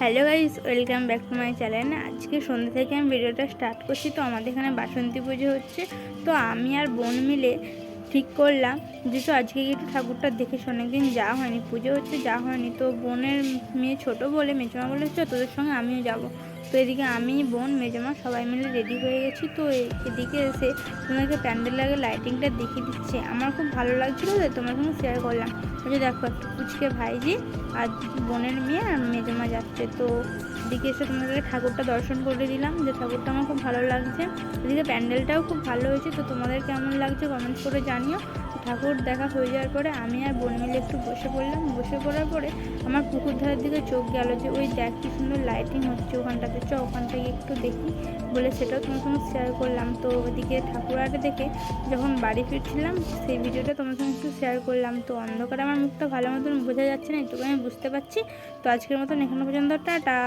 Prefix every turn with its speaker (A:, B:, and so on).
A: Hello guys, welcome back to my channel. আজকে সন্ধ্যা থেকে আমি ভিডিওটা স্টার্ট করছি। তো আমাদের এখানে বাসন্তী পুজো হচ্ছে। তো আমি আর বোন মিলে ঠিক করলাম যেহেতু আজকে একটু ঠাকুরটা দেখে অনেকদিন যাওয়া হয়নি, পুজো হচ্ছে যাওয়া হয়নি। তো বোনের মেয়ে ছোটো বলে মেজমা বলেছে তোদের সঙ্গে আমিও যাব। তো এদিকে আমি, বোন, মেজমা সবাই মিলে রেডি হয়ে গেছি। তো এদিকে এসে তোমাদেরকে প্যান্ডেল আগে লাইটিংটা দেখিয়ে দিচ্ছে। আমার খুব ভালো লাগছিলো, তো তোমার সঙ্গে শেয়ার করলাম। যে দেখো একটু পুচকে ভাইজি আর বোনের মেয়ে আর মেজমা যাচ্ছে। তো এদিকে এসে তোমাদেরকে ঠাকুরটা দর্শন করে দিলাম, যে ঠাকুরটা আমার খুব ভালো লাগছে। এদিকে প্যান্ডেলটাও খুব ভালো হয়েছে। তো তোমাদের কেমন লাগছে কমেন্ট করে জানিও। ঠাকুর দেখা হয়ে যাওয়ার পরে আমি আর বোন মিলে একটু বসে পড়লাম। বসে পড়ার পরে আমার পুকুর ধারের দিকে চোখ গেল যে ওই দেখ কি সুন্দর লাইটিং হচ্ছে ওখানটাতে, ওখান থেকে একটু দেখি বলে সেটাও তোমার সঙ্গে শেয়ার করলাম। তো ওদিকে ঠাকুর আগে দেখে যখন বাড়ি ফিরছিলাম সেই ভিডিওটা তোমার সঙ্গে একটু শেয়ার করলাম। তো অন্ধকারে আমার মুখটা ভালো মতন বোঝা যাচ্ছে না, একটু আমি বুঝতে পারছি। তো আজকের মতন এখানে পর্যন্ত, টাটা।